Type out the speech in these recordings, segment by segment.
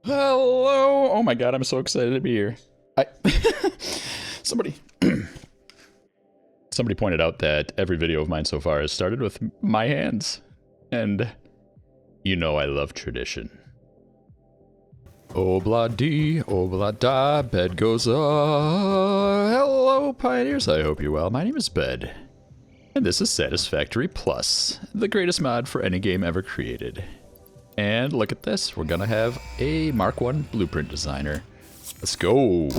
Hello! Oh my god, I'm so excited to be here. Somebody... Somebody pointed out that every video of mine so far has started with my hands. And you know I love tradition. Obla-dee, obla-da, bed goes up. Hello, pioneers. I hope you're well. My name is Bed. And this is Satisfactory PLUS, the greatest mod for any game ever created. And look at this. We're gonna have a Mark I blueprint designer. Let's go.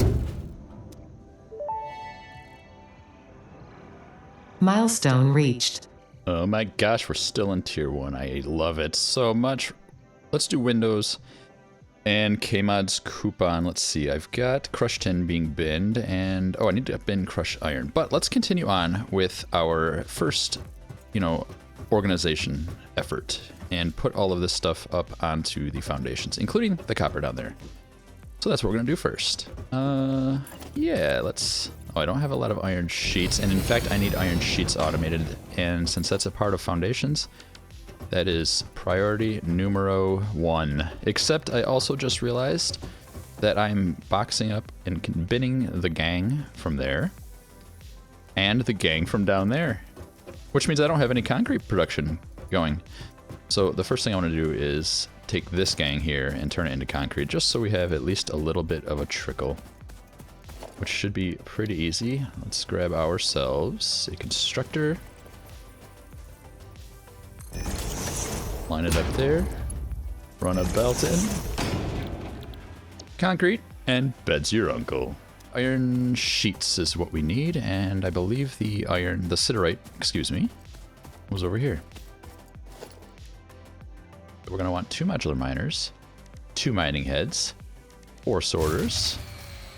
Milestone reached. Oh my gosh, we're still in tier 1. I love it so much. Let's do Windows and Kmod's coupon. Let's see, I've got Crush Tin being binned, and oh, I need to bin Crush Iron. But let's continue on with our first, organization effort and put all of this stuff up onto the foundations, including the copper down there. So that's what we're gonna do first. Yeah, let's... Oh, I don't have a lot of iron sheets, and in fact I need iron sheets automated, and since that's a part of foundations, that is priority numero 1. Except I also just realized that I'm boxing up and binning the gang from there, and the gang from down there, which means I don't have any concrete production going. So the first thing I want to do is take this gang here and turn it into concrete, just so we have at least a little bit of a trickle, which should be pretty easy. Let's grab ourselves a constructor, line it up there, run a belt in, concrete, and Bed's your uncle. Iron sheets is what we need, and I believe the siderite, was over here. We're gonna want 2 modular miners, 2 mining heads, 4 sorters,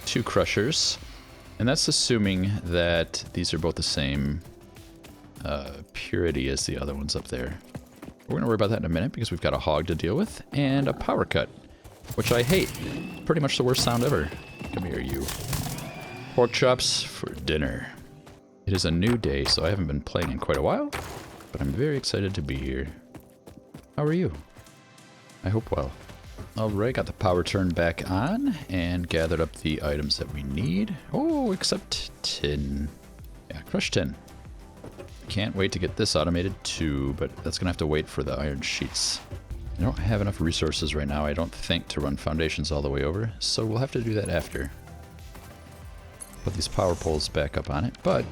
2 crushers, and that's assuming that these are both the same purity as the other ones up there. We're gonna worry about that in a minute because we've got a hog to deal with and a power cut, which I hate. Pretty much the worst sound ever. Come here, you. Pork chops for dinner. It is a new day, so I haven't been playing in quite a while, but I'm very excited to be here. How are you? I hope well. Alright, got the power turned back on and gathered up the items that we need. Oh, except tin. Yeah, crushed tin. Can't wait to get this automated too, but that's gonna have to wait for the iron sheets. I don't have enough resources right now, I don't think, to run foundations all the way over, so we'll have to do that after. Put these power poles back up on it, but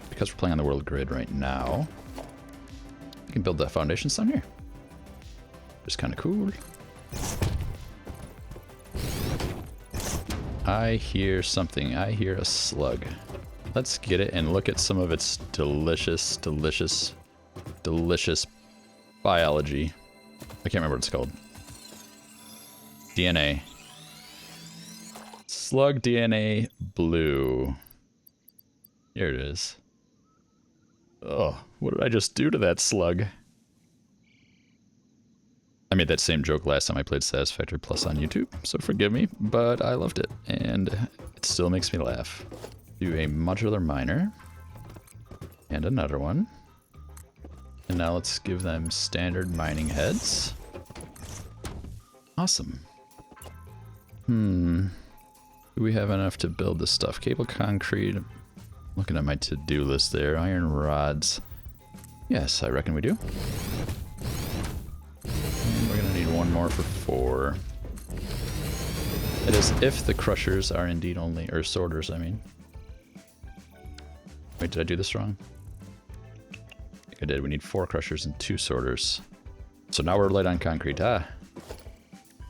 because we're playing on the world grid right now, we can build the foundations down here. Just kind of cool. I hear something. I hear a slug. Let's get it and look at some of its delicious, delicious, delicious biology. I can't remember what it's called. DNA. Slug DNA blue. Here it is. Oh, what did I just do to that slug? I made that same joke last time I played Satisfactory PLUS on YouTube, so forgive me, but I loved it, and it still makes me laugh. Do a modular miner, and another one. And now let's give them standard mining heads. Awesome. Do we have enough to build this stuff? Cable concrete, looking at my to-do list there, iron rods. Yes, I reckon we do. One more for 4. That is if the crushers are indeed only, or sorters, I mean. Wait, did I do this wrong? I think I did. We need 4 crushers and 2 sorters. So now we're light on concrete. Ah,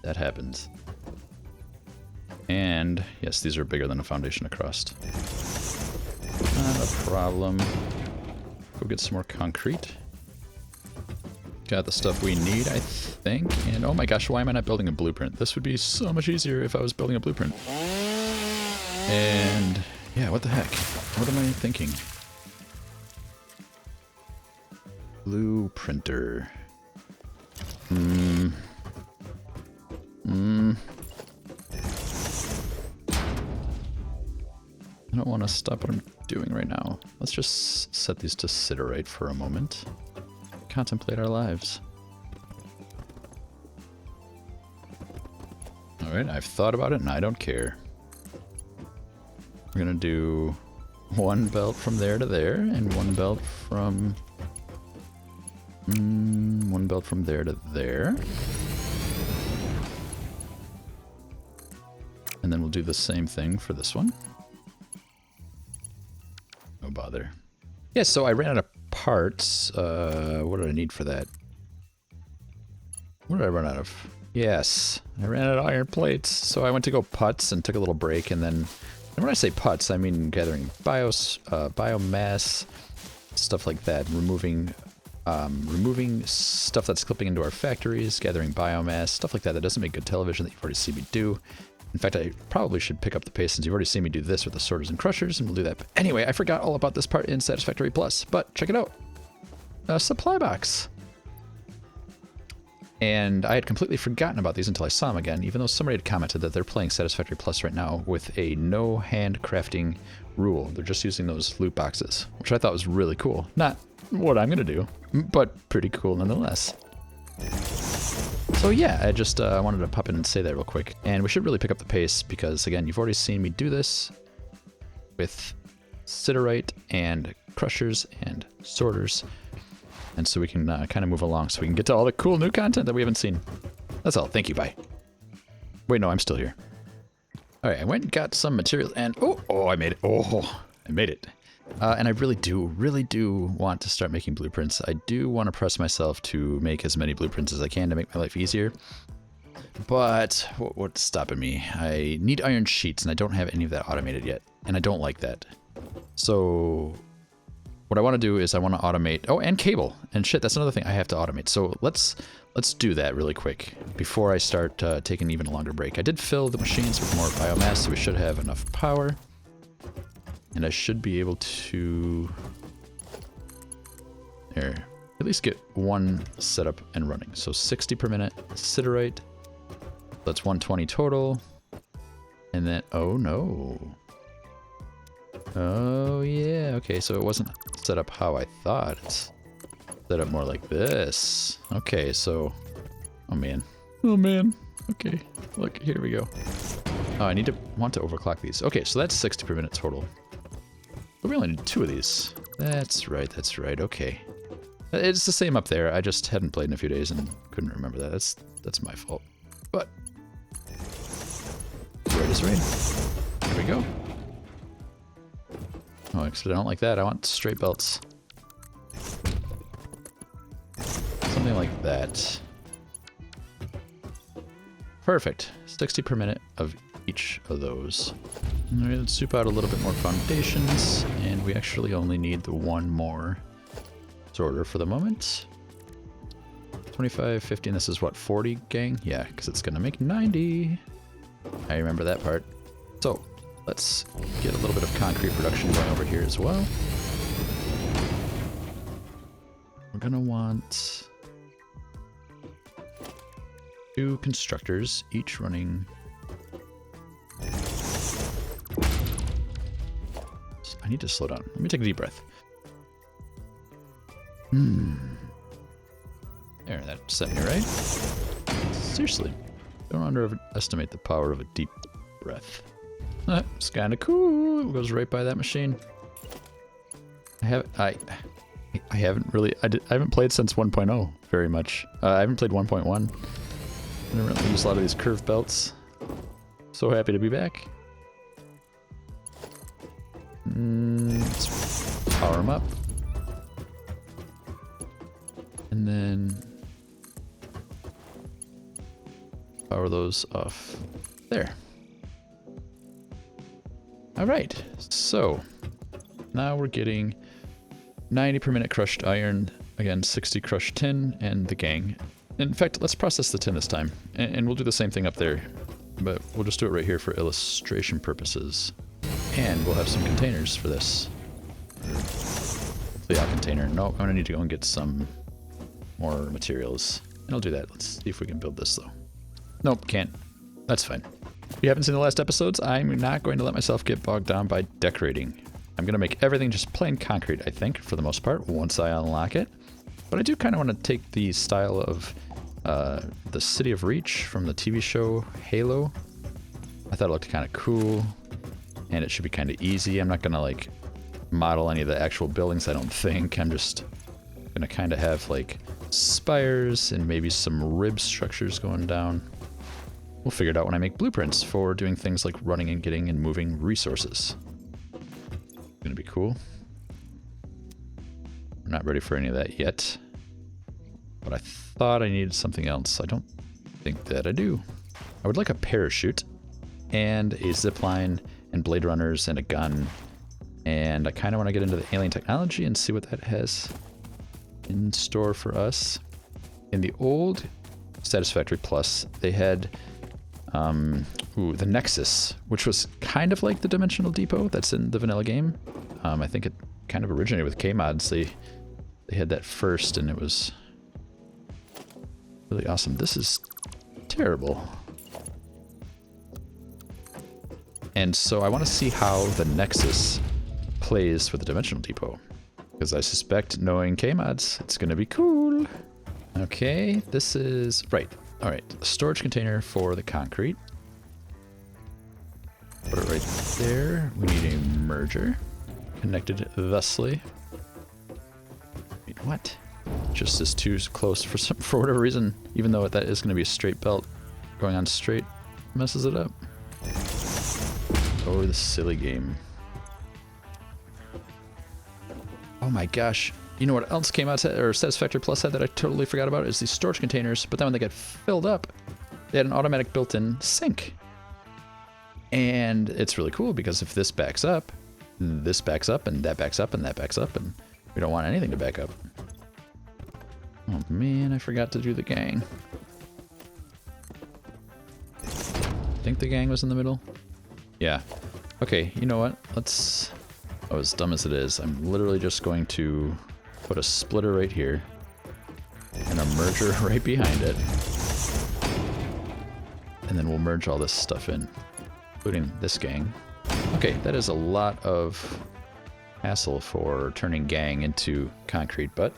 that happens. And yes, these are bigger than a foundation across. Not a problem. Go get some more concrete. Got the stuff we need, I think. And oh my gosh, why am I not building a blueprint? This would be so much easier if I was building a blueprint. And yeah, what the heck? What am I thinking? Blueprinter. I don't want to stop what I'm doing right now. Let's just set these to siderite for a moment. Contemplate our lives. Alright, I've thought about it and I don't care. We're gonna do one belt from there to there, and one belt from... one belt from there to there. And then we'll do the same thing for this one. No bother. Yeah, so I ran out of parts. What did I need for that? What did I run out of? Yes, I ran out of iron plates. So I went to go putts and took a little break, and then... And when I say putts, I mean gathering biomass, stuff like that, removing stuff that's clipping into our factories, gathering biomass, stuff like that. That doesn't make good television that you've already seen me do. In fact, I probably should pick up the pace since you've already seen me do this with the sorters and crushers, and we'll do that. But anyway, I forgot all about this part in Satisfactory PLUS, but check it out. A supply box. And I had completely forgotten about these until I saw them again, even though somebody had commented that they're playing Satisfactory PLUS right now with a no handcrafting rule. They're just using those loot boxes, which I thought was really cool. Not what I'm going to do, but pretty cool nonetheless. So yeah, I just wanted to pop in and say that real quick. And we should really pick up the pace because, again, you've already seen me do this with siderite and crushers and sorters. And so we can kind of move along so we can get to all the cool new content that we haven't seen. That's all. Thank you. Bye. Wait, no, I'm still here. All right, I went and got some materials and... Oh, I made it. Oh, I made it. And I really do want to start making blueprints. I do want to press myself to make as many blueprints as I can to make my life easier. But what's stopping me? I need iron sheets, and I don't have any of that automated yet. And I don't like that. So what I want to do is I want to automate... Oh, and cable. And shit, that's another thing I have to automate. So let's do that really quick before I start taking even a longer break. I did fill the machines with more biomass, so we should have enough power. And I should be able to... There. At least get one setup and running. So 60 per minute, siderite. That's 120 total. And then... Oh, no. Oh, yeah. Okay, so it wasn't set up how I thought. It's set up more like this. Okay, so... Oh, man. Oh, man. Okay. Look, here we go. Oh, I want to overclock these. Okay, so that's 60 per minute total. But we only need 2 of these. That's right, okay. It's the same up there. I just hadn't played in a few days and couldn't remember that. That's my fault. But right as rain. There we go. Oh, actually, I don't like that. I want straight belts. Something like that. Perfect. 60 per minute of each of those. Alright, let's soup out a little bit more foundations, and we actually only need the one more sorter for the moment. 25, 50, and this is what, 40, gang? Yeah, because it's going to make 90. I remember that part. So, let's get a little bit of concrete production going over here as well. We're going to want 2 constructors, each running... I need to slow down. Let me take a deep breath. There, that set me right. Seriously, don't underestimate the power of a deep breath. It's kind of cool. It goes right by that machine. I haven't played since 1.0 very much. I haven't played 1.1. I didn't really use a lot of these curved belts. So happy to be back. Let's power them up. And then power those off there. Alright, so now we're getting 90 per minute crushed iron, again 60 crushed tin, and the gang. In fact, let's process the tin this time, and we'll do the same thing up there, but we'll just do it right here for illustration purposes. And we'll have some containers for this. The container. No, I'm gonna need to go and get some more materials. And I'll do that. Let's see if we can build this though. Nope, can't. That's fine. If you haven't seen the last episodes, I'm not going to let myself get bogged down by decorating. I'm gonna make everything just plain concrete, I think, for the most part, once I unlock it. But I do kind of want to take the style of the City of Reach from the TV show Halo I thought it looked kind of cool, and it should be kind of easy. I'm not gonna like model any of the actual buildings, I don't think. I'm just gonna kind of have like spires and maybe some rib structures going down. We'll figure it out when I make blueprints for doing things like running and getting and moving resources. Gonna be cool. I'm not ready for any of that yet, but I thought I needed something else. I don't think that I do. I would like a parachute and a zip line and blade runners and a gun, and I kind of want to get into the alien technology and see what that has in store for us. In the old Satisfactory Plus, they had the Nexus, which was kind of like the Dimensional Depot that's in the vanilla game. I think it kind of originated with K-mods. They had that first, and it was really awesome. This is terrible. And so I want to see how the Nexus plays with the Dimensional Depot, because I suspect, knowing K-mods, it's going to be cool. Okay, this is... right. All right, a storage container for the concrete. Put it right there. We need a merger connected thusly. Wait, what? Just is too close for whatever reason, even though that is going to be a straight belt going on straight, messes it up. Oh, the silly game. Oh my gosh. You know what else came out, or Satisfactory Plus had, that I totally forgot about, is these storage containers, but then when they get filled up, they had an automatic built-in sink. And it's really cool because if this backs up, and that backs up, and that backs up, and we don't want anything to back up. Oh man, I forgot to do the gang. I think the gang was in the middle? Yeah. Okay, you know what? Let's... oh, as dumb as it is, I'm literally just going to put a splitter right here and a merger right behind it. And then we'll merge all this stuff in, including this gang. Okay, that is a lot of hassle for turning gang into concrete, but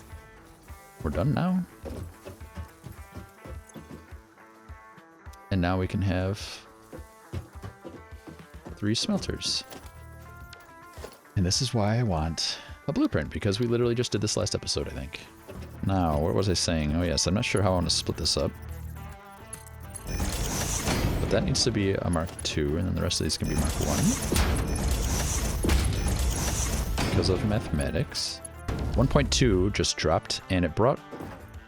we're done now. And now we can have 3 smelters. And this is why I want a blueprint, because we literally just did this last episode, I think. Now, what was I saying? Oh yes, I'm not sure how I want to split this up. But that needs to be a Mark II, and then the rest of these can be Mark I. Because of mathematics. 1.2 just dropped, and it brought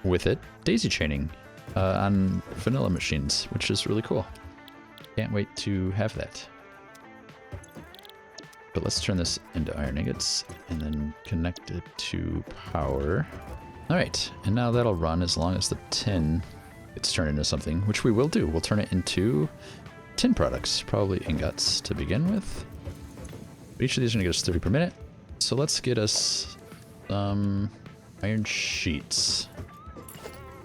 with it daisy chaining on vanilla machines, which is really cool. Can't wait to have that. But let's turn this into iron ingots and then connect it to power. All right, and now that'll run as long as the tin gets turned into something, which we will do. We'll turn it into tin products, probably ingots to begin with. But each of these are gonna get us 30 per minute. So let's get us some iron sheets,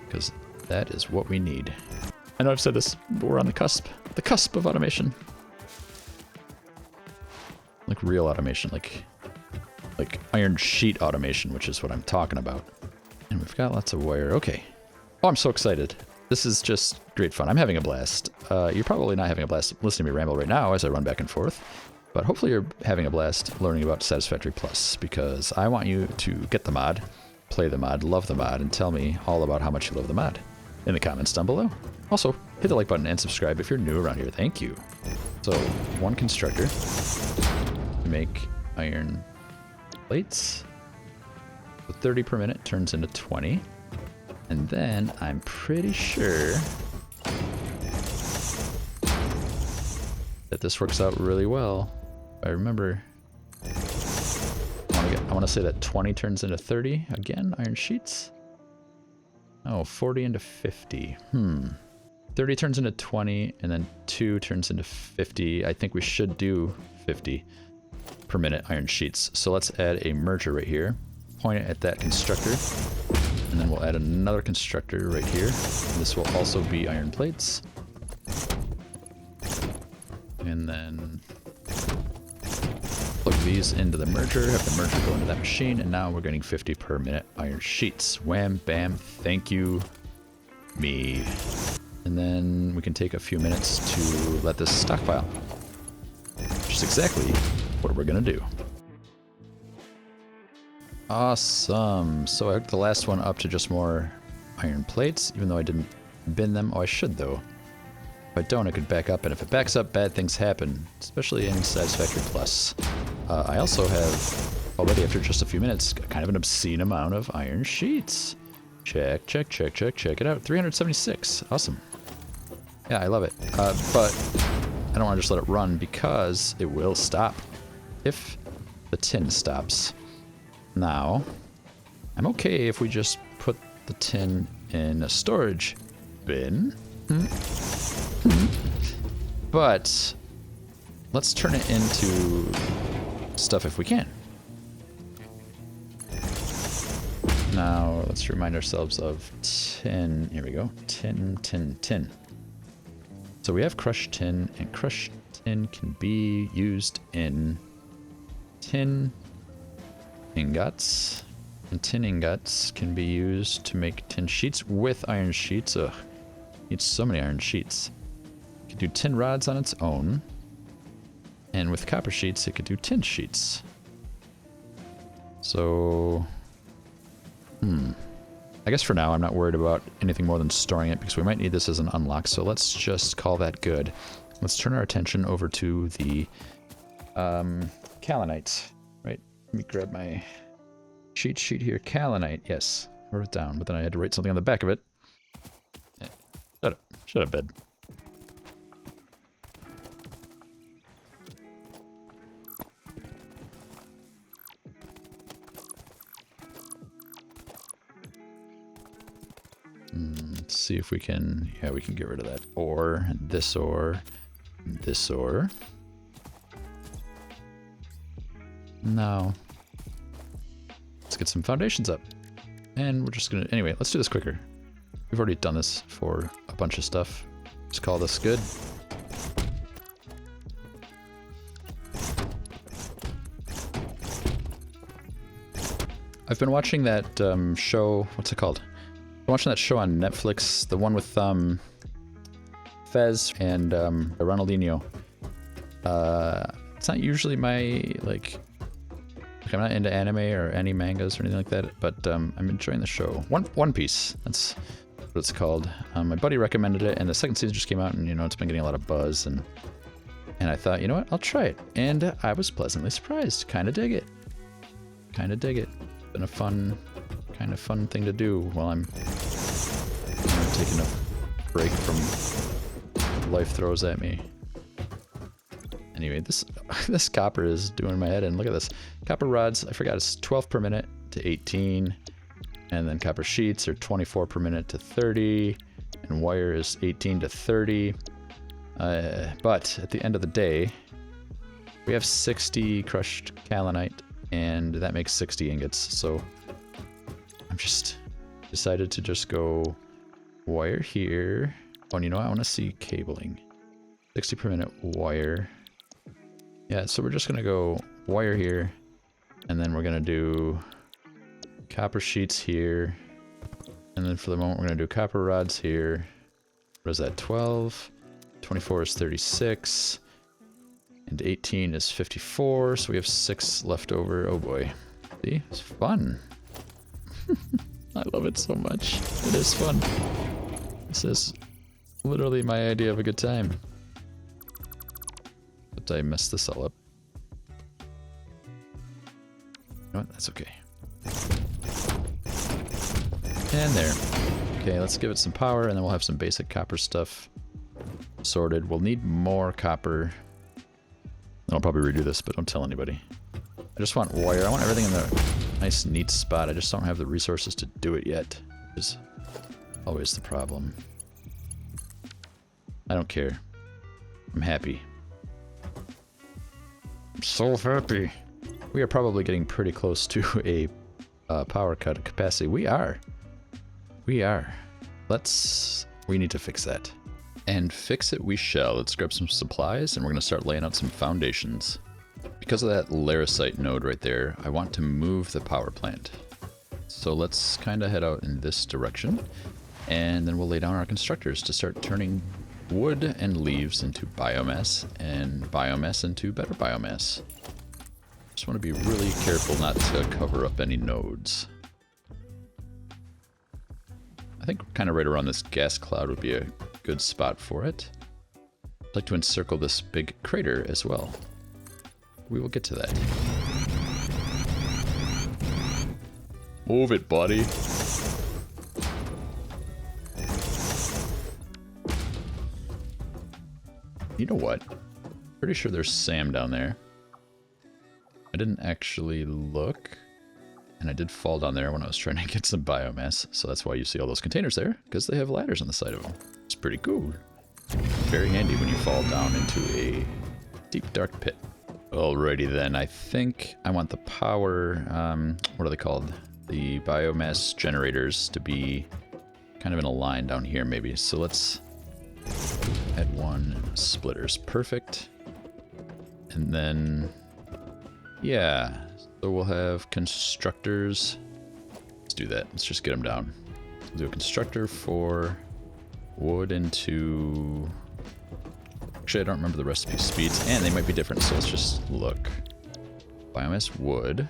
because that is what we need. I know I've said this, but we're on the cusp of automation. Like real automation, like iron sheet automation, which is what I'm talking about. And we've got lots of wire. Okay. Oh, I'm so excited. This is just great fun. I'm having a blast. You're probably not having a blast listening to me ramble right now as I run back and forth, but hopefully you're having a blast learning about Satisfactory Plus, because I want you to get the mod, play the mod, love the mod, and tell me all about how much you love the mod in the comments down below. Also, hit the like button and subscribe if you're new around here. Thank you. So, 1 constructor. Make iron plates. So 30 per minute turns into 20. And then I'm pretty sure that this works out really well. I remember, I want to say that 20 turns into 30. Again, iron sheets. Oh, 40 into 50. 30 turns into 20, and then 2 turns into 50. I think we should do 50 per minute iron sheets. So let's add a merger right here. Point it at that constructor. And then we'll add another constructor right here. This will also be iron plates. And then plug these into the merger, have the merger go into that machine, and now we're getting 50 per minute iron sheets. Wham, bam, thank you, me. And and then we can take a few minutes to let this stockpile. Which is exactly what we're gonna do. Awesome. So I hooked the last one up to just more iron plates, even though I didn't bin them. Oh, I should though. If I don't, I could back up, and if it backs up, bad things happen, especially in Satisfactory PLUS. I also have, already after just a few minutes, kind of an obscene amount of iron sheets. Check, check, check, check, check it out. 376. Awesome. Yeah, I love it. But I don't want to just let it run because it will stop if the tin stops. Now, I'm okay if we just put the tin in a storage bin. But let's turn it into stuff if we can. Now, let's remind ourselves of tin. Here we go. Tin, tin, tin. So we have crushed tin, and crushed tin can be used in tin ingots. And tin ingots can be used to make tin sheets with iron sheets. Ugh, needs so many iron sheets. You could do tin rods on its own. And with copper sheets, it could do tin sheets. So, I guess for now, I'm not worried about anything more than storing it because we might need this as an unlock. So let's just call that good. Let's turn our attention over to the kaolinite. Right? Let me grab my cheat sheet here. Kaolinite. Yes, I wrote it down, but then I had to write something on the back of it. Shut up. Shut up, bed. Let's see if we can, yeah, we can get rid of that ore, and this ore, and this ore. Now, let's get some foundations up. And we're just gonna, anyway, let's do this quicker. We've already done this for a bunch of stuff. Just call this good. I've been watching that show, what's it called? I'm watching that show on Netflix, the one with Fez and Ronaldinho. It's not usually my, like I'm not into anime or any mangas or anything like that, but I'm enjoying the show. One Piece, that's what it's called. My buddy recommended it, and the second season just came out, and you know, it's been getting a lot of buzz, and I thought, you know what, I'll try it. And I was pleasantly surprised. Kinda dig it. Kinda dig it. Been a kind of fun thing to do while I'm taking a break from life throws at me. Anyway, this copper is doing my head in. Look at this. Copper rods, I forgot, it's 12 per minute to 18. And then copper sheets are 24 per minute to 30. And wire is 18 to 30. But at the end of the day, we have 60 crushed kaolinite, and that makes 60 ingots. So I'm just decided to just go wire here. Oh, and you know what? I want to see cabling. 60 per minute wire. Yeah, so we're just going to go wire here, and then we're going to do copper sheets here. And then for the moment, we're going to do copper rods here. What is that? 12. 24 is 36. And 18 is 54. So we have 6 left over. Oh boy. See? It's fun. I love it so much. It is fun. This is literally my idea of a good time. But I messed this all up. You know what? That's okay. And there. Okay, let's give it some power, and then we'll have some basic copper stuff sorted. We'll need more copper. I'll probably redo this, but don't tell anybody. I just want wire. I want everything in the nice, neat spot. I just don't have the resources to do it yet, which is always the problem. I don't care. I'm happy. I'm so happy. We are probably getting pretty close to a power cut capacity. We are. We are. We need to fix that. And fix it we shall. Let's grab some supplies, and we're going to start laying out some foundations. Because of that Larisite node right there, I want to move the power plant. So let's kind of head out in this direction. And then we'll lay down our constructors to start turning wood and leaves into biomass, and biomass into better biomass. Just want to be really careful not to cover up any nodes. I think kind of right around this gas cloud would be a good spot for it. I'd like to encircle this big crater as well. We will get to that. Move it, buddy. You know what? Pretty sure there's Sam down there. I didn't actually look, and I did fall down there when I was trying to get some biomass, so that's why you see all those containers there, because they have ladders on the side of them. It's pretty cool. Very handy when you fall down into a deep, dark pit. Alrighty then, I think I want the power, what are they called? The biomass generators to be kind of in a line down here maybe. So let's add one splitters. Perfect. And then, yeah, so we'll have constructors. Let's do that. Let's just get them down. We'll do a constructor for wood into... Actually, I don't remember the recipe speeds, and they might be different, so let's just look. Biomass wood.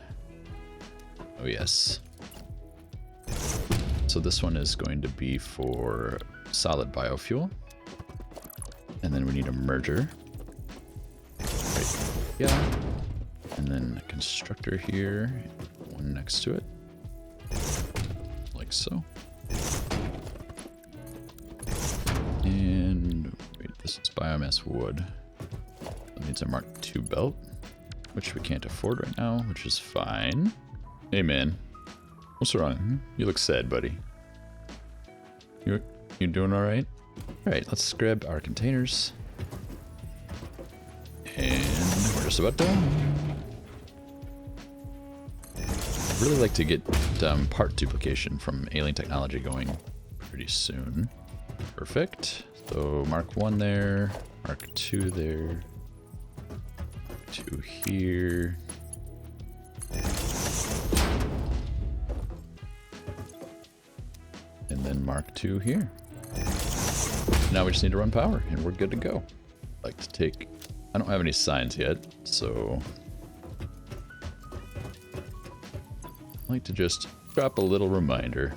Oh, yes. So this one is going to be for solid biofuel. And then we need a merger. Right. Yeah. And then a constructor here, one next to it. Like so. And wait, this is biomass wood. That needs a Mark II belt, which we can't afford right now, which is fine. Hey man, what's wrong? You look sad, buddy. You doing all right? All right, let's grab our containers. And we're just about done. I'd really like to get part duplication from alien technology going pretty soon. Perfect. So Mark 1 there, Mark 2 there, Mark 2 here. And then Mark 2 here. Now we just need to run power and we're good to go. I'd like to take, I don't have any signs yet, so I'd like to just drop a little reminder.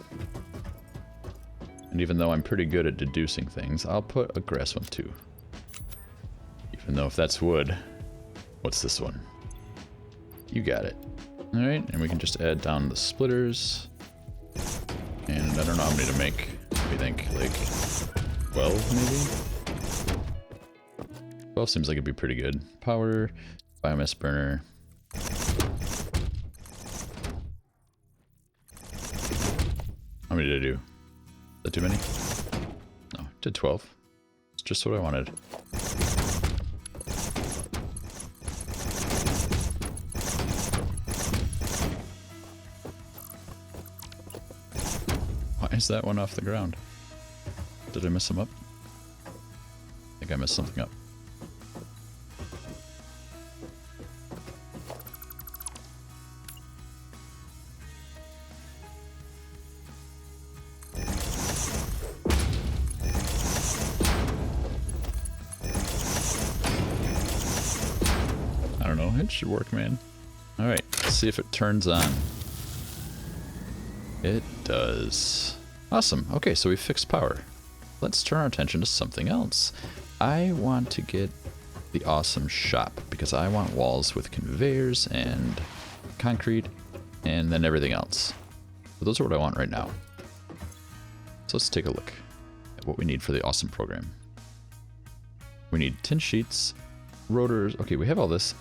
And even though I'm pretty good at deducing things, I'll put a grass one too. Even though if that's wood, what's this one? You got it. All right, and we can just add down the splitters. And I don't know how many to make. What do you think? Like 12 maybe? 12 seems like it'd be pretty good. Power, biomass burner. How many did I do? Is that too many? No, did 12. It's just what I wanted. Why is that one off the ground? Did I mess them up? I think I messed something up. It should work, man. Alright, let's see if it turns on. It does. Awesome. Okay, so we fixed power. Let's turn our attention to something else. I want to get the awesome shop because I want walls with conveyors and concrete and then everything else. So those are what I want right now. So let's take a look at what we need for the awesome program. We need tin sheets, rotors. Okay, we have all this.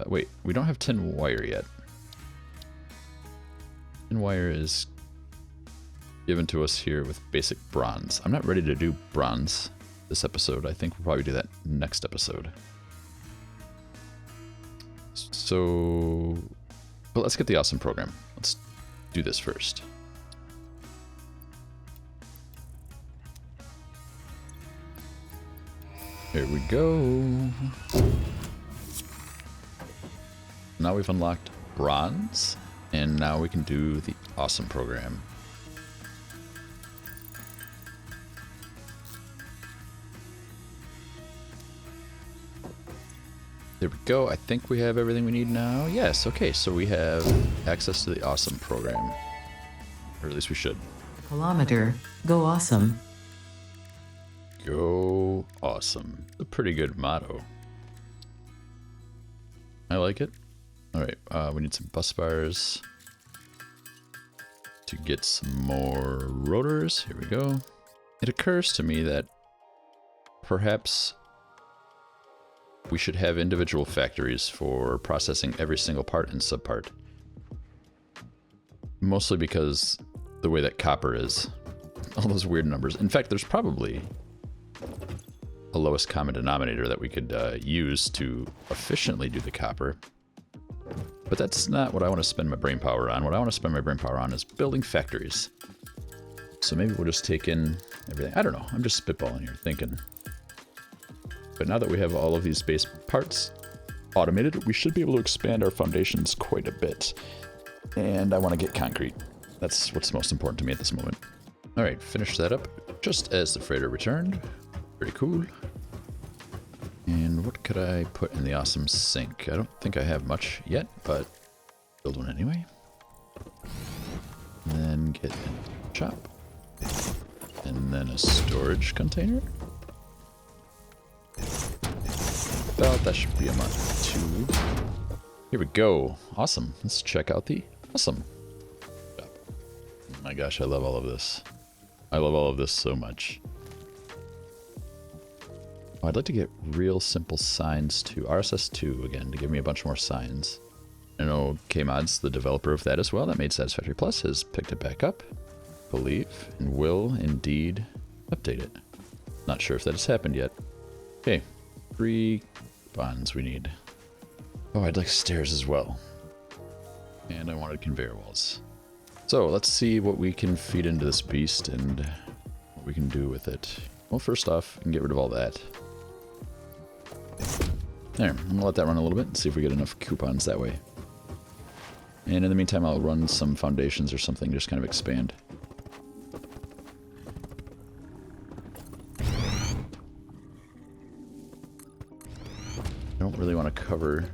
Wait, we don't have tin wire yet. Tin wire is given to us here with basic bronze. I'm not ready to do bronze this episode. I think we'll probably do that next episode. So, but let's get the awesome program. Let's do this first. Here we go. Now we've unlocked bronze, and now we can do the awesome program. There we go. I think we have everything we need now. Yes, okay, so we have access to the awesome program. Or at least we should. Kilometer. Go awesome. Go awesome. A pretty good motto. I like it. Alright, we need some bus bars to get some more rotors. Here we go. It occurs to me that perhaps we should have individual factories for processing every single part and subpart. Mostly because the way that copper is. All those weird numbers. In fact, there's probably a lowest common denominator that we could use to efficiently do the copper. But that's not what I want to spend my brain power on. What I want to spend my brain power on is building factories. So maybe we'll just take in everything. I don't know. I'm just spitballing here, thinking. But now that we have all of these base parts automated, we should be able to expand our foundations quite a bit. And I want to get concrete. That's what's most important to me at this moment. All right, finish that up just as the freighter returned. Pretty cool. And what could I put in the awesome sink? I don't think I have much yet, but build one anyway. And then get a shop. And then a storage container. Well, that should be a mark 2. Here we go. Awesome. Let's check out the awesome shop. Oh my gosh, I love all of this. I love all of this so much. Oh, I'd like to get real simple signs to RSS2 again to give me a bunch more signs. I know Kmods, the developer of that as well, that made Satisfactory PLUS, has picked it back up, I believe, and will indeed update it. Not sure if that has happened yet. Okay, 3 bonds we need. Oh, I'd like stairs as well. And I wanted conveyor walls. So let's see what we can feed into this beast and what we can do with it. Well, first off, we can get rid of all that. There, I'm gonna let that run a little bit and see if we get enough coupons that way. And in the meantime, I'll run some foundations or something, just kind of expand. I don't really want to cover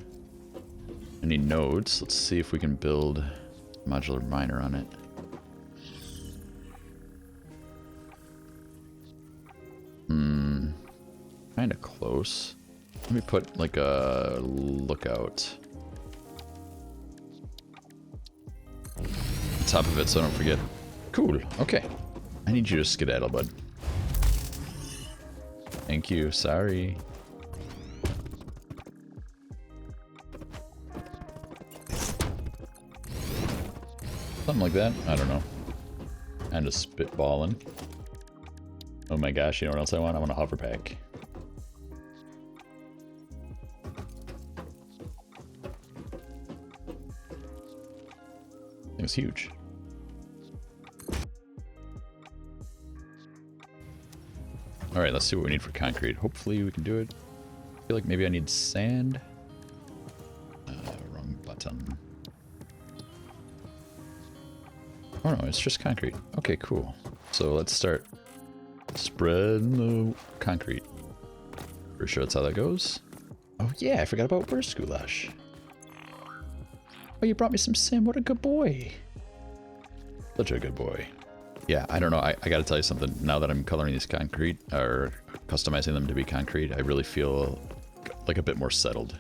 any nodes. Let's see if we can build a modular miner on it. Kind of close. Let me put like a lookout on top of it so I don't forget. Cool, okay. I need you to skedaddle, bud. Thank you, sorry. Something like that, I don't know. Kinda spitballing. Oh my gosh, you know what else I want? I want a hover pack. It was huge. Alright, let's see what we need for concrete. Hopefully we can do it. I feel like maybe I need sand. Wrong button. Oh no, it's just concrete. Okay, cool. So let's start spreading the concrete. For sure that's how that goes. Oh yeah, I forgot about Burst Goulash. Oh, you brought me some sim. What a good boy. Such a good boy. Yeah, I don't know. I gotta tell you something. Now that I'm coloring these concrete, or customizing them to be concrete, I really feel like a bit more settled.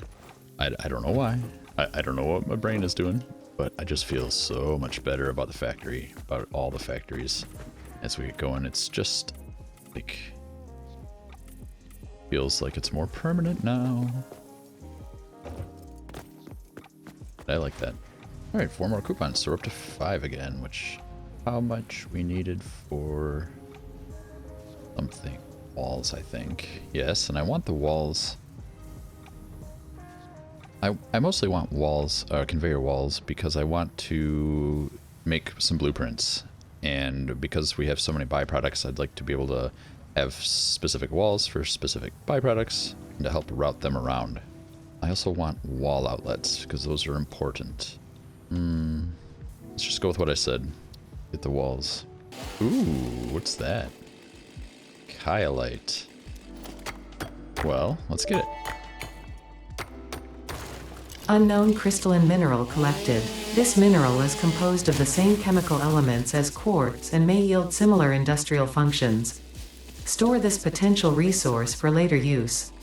I don't know why. I don't know what my brain is doing, but I just feel so much better about the factory, about all the factories as we get going. It's just like, feels like it's more permanent now. I like that. All right, 4 more coupons, so we're up to 5 again, which, how much we needed for something. Walls, I think. Yes, and I want the walls. I mostly want walls, conveyor walls, because I want to make some blueprints. And because we have so many byproducts, I'd like to be able to have specific walls for specific byproducts and to help route them around. I also want wall outlets, because those are important. Let's just go with what I said. Get the walls. Ooh, what's that? Kylite. Well, let's get it. Unknown crystalline mineral collected. This mineral is composed of the same chemical elements as quartz and may yield similar industrial functions. Store this potential resource for later use.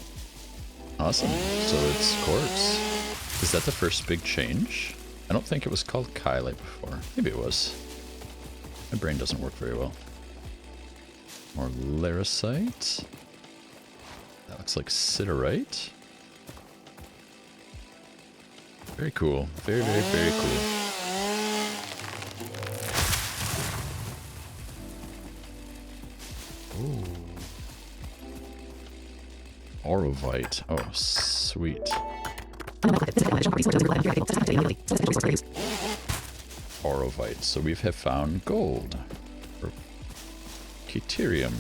Awesome. So it's quartz. Is that the first big change? I don't think it was called Kylite before. Maybe it was. My brain doesn't work very well. More Larisite. That looks like Siderite. Very cool. Very, very, very cool. Ooh. Orovite. Oh, sweet. Orovite. So we have found gold. Or Deuterium.